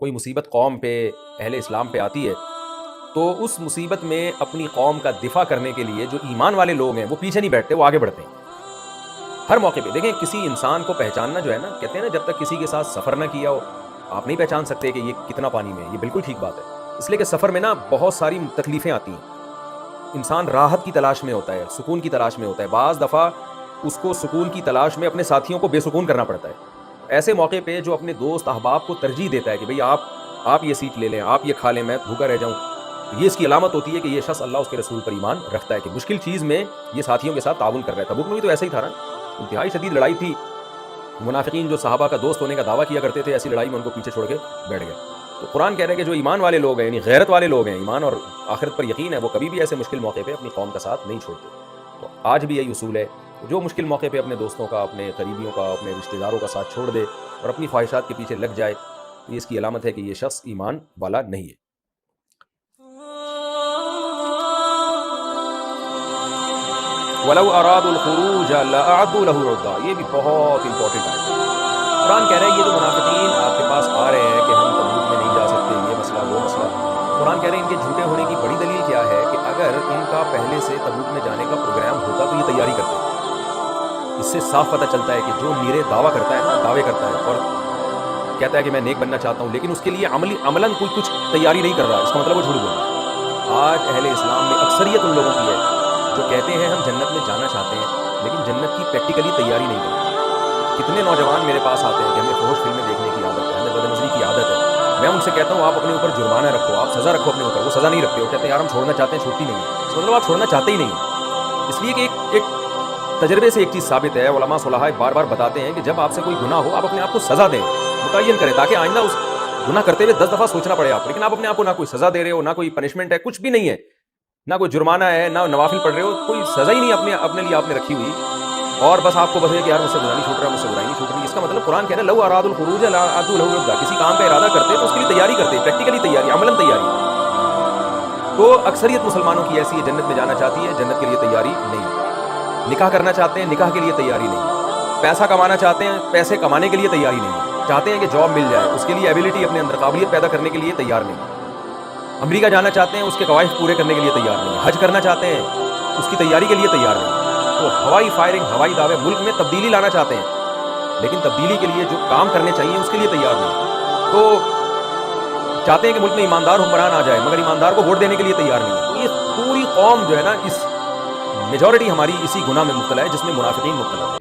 کوئی مصیبت قوم پہ، اہل اسلام پہ آتی ہے تو اس مصیبت میں اپنی قوم کا دفاع کرنے کے لیے جو ایمان والے لوگ ہیں وہ پیچھے نہیں بیٹھتے، وہ آگے بڑھتے ہیں ہر موقع پہ۔ دیکھیں کسی انسان کو پہچاننا جو ہے نا، کہتے ہیں نا جب تک کسی کے ساتھ سفر نہ کیا ہو آپ نہیں پہچان سکتے کہ یہ کتنا پانی میں ہے۔ یہ بالکل ٹھیک بات ہے، اس لیے کہ سفر میں نا بہت ساری تکلیفیں آتی ہیں، انسان راحت کی تلاش میں ہوتا ہے، سکون کی تلاش میں ہوتا ہے، بعض دفعہ اس کو سکون کی تلاش میں اپنے ساتھیوں کو بے سکون کرنا پڑتا ہے۔ ایسے موقع پہ جو اپنے دوست احباب کو ترجیح دیتا ہے کہ بھئی آپ یہ سیٹ لے لیں، آپ یہ کھا لیں، میں بھوکا رہ جاؤں، یہ اس کی علامت ہوتی ہے کہ یہ شخص اللہ اس کے رسول پر ایمان رکھتا ہے، کہ مشکل چیز میں یہ ساتھیوں کے ساتھ تعاون کر رہا ہے۔ تبوک میں بھی تو ایسا ہی تھا نا، انتہائی شدید لڑائی تھی، منافقین جو صحابہ کا دوست ہونے کا دعویٰ کیا کرتے تھے ایسی لڑائی میں ان کو پیچھے چھوڑ کے بیٹھ گئے۔ تو قرآن کہہ رہا ہے کہ جو ایمان والے لوگ ہیں، یعنی غیرت والے لوگ ہیں، ایمان اور آخرت پر یقین ہے، وہ کبھی بھی ایسے مشکل موقع پہ اپنی قوم کا ساتھ نہیں چھوڑتے۔ تو آج بھی یہی اصول ہے، جو مشکل موقع پہ اپنے دوستوں کا، اپنے قریبیوں کا، اپنے رشتہ داروں کا ساتھ چھوڑ دے اور اپنی خواہشات کے پیچھے لگ جائے، یہ اس کی علامت ہے کہ یہ شخص ایمان والا نہیں ہے۔ وَلَوْ أَرَادُوا الْخُرُوجَ لَأَعَدُّوا لَهُ عُدَّةً، یہ بھی بہت امپورٹنٹ ہے۔ قرآن کہہ رہا ہے یہ جو منافقین آپ کے پاس آ رہے ہیں کہ ہم تبوک میں نہیں جا سکتے، یہ مسئلہ وہ مسئلہ، قرآن کہہ رہے ہیں ان کے جھوٹے ہونے کی بڑی دلیل کیا ہے کہ اگر ان کا پہلے سے تبوک میں جانے کا پروگرام ہوتا تو یہ تیاری کرتے۔ اس سے صاف پتہ چلتا ہے کہ جو نیرے دعویٰ کرتا ہے نا، دعوے کرتا ہے اور کہتا ہے کہ میں نیک بننا چاہتا ہوں، لیکن اس کے لیے عملاً کوئی کچھ تیاری نہیں کر رہا، اس کا مطلب وہ جھوٹ بول رہا ہے۔ آج اہل اسلام میں اکثریت ان لوگوں کی ہے جو کہتے ہیں ہم جنت میں جانا چاہتے ہیں لیکن جنت کی پریکٹیکلی تیاری نہیں کرتے۔ کتنے نوجوان میرے پاس آتے ہیں کہ ہمیں فحش فلمیں دیکھنے کی عادت ہے، ہمیں بدنظری کی عادت ہے، میں ان سے کہتا ہوں آپ اپنے اوپر جرمانہ رکھو، آپ سزا رکھو اپنے اوپر، وہ سزا نہیں رکھتے، وہ کہتے ہیں یار ہم چھوڑنا چاہتے ہیں، چھوڑتی نہیں ہے۔ اس کا مطلب آپ چھوڑنا چاہتے ہی نہیں ہیں، اس لیے کہ ایک تجربے سے ایک چیز ثابت ہے، علماء صلحاء بار بار بتاتے ہیں کہ جب آپ سے کوئی گناہ ہو آپ اپنے آپ کو سزا دیں، متعین کریں، تاکہ آئندہ اس گناہ کرتے ہوئے 10 دفعہ سوچنا پڑے آپ، لیکن آپ اپنے آپ کو نہ کوئی سزا دے رہے ہو، نہ کوئی پنشمنٹ ہے، کچھ بھی نہیں ہے، نہ کوئی جرمانہ ہے، نہ نوافل پڑھ رہے ہو، کوئی سزا ہی نہیں اپنے لیے آپ نے رکھی ہوئی، اور بس آپ کو بس یہ کہ یار مجھ سے گناہ نہیں چھوٹ رہا، مجھ سے برائی نہیں چھوٹ رہی۔ اس کا مطلب قرآن کہہ رہا ہے لو اراد الخروج لاعدوا له عدۃ، کسی کام کا ارادہ کرتے تو اس کے لیے تیاری کرتے، پریکٹیکلی تیاری، عملاً تیاری۔ تو اکثریت مسلمانوں کی ایسی ہے، جنت میں جانا چاہتی ہے، جنت کے لیے تیاری نہیں ہے، نکاح کرنا چاہتے ہیں، نکاح کے لیے تیاری نہیں ہے، پیسہ کمانا چاہتے ہیں، پیسے کمانے کے لیے تیاری نہیں ہے، چاہتے ہیں کہ جاب مل جائے، اس کے لیے ایبلٹی اپنے اندر قابلیت پیدا کرنے کے لیے تیار نہیں ہے، امریکہ جانا چاہتے ہیں، اس کے قواعد پورے کرنے کے لیے تیار نہیں ہے، حج کرنا چاہتے ہیں، اس کی تیاری کے لیے تیار نہیں ہے، تو ہوائی فائرنگ، ہوائی دعوے، ملک میں تبدیلی لانا چاہتے ہیں لیکن تبدیلی کے لیے جو کام کرنے چاہیے اس کے لیے تیار نہیں، تو چاہتے ہیں کہ ملک میں ایماندار حکمران آ جائے مگر ایماندار کو ووٹ دینے کے لیے تیار نہیں ہے۔ تو یہ پوری قوم جو ہے نا، اس میجورٹی ہماری اسی گناہ میں مبتلا ہے جس میں منافقین مبتلا تھے۔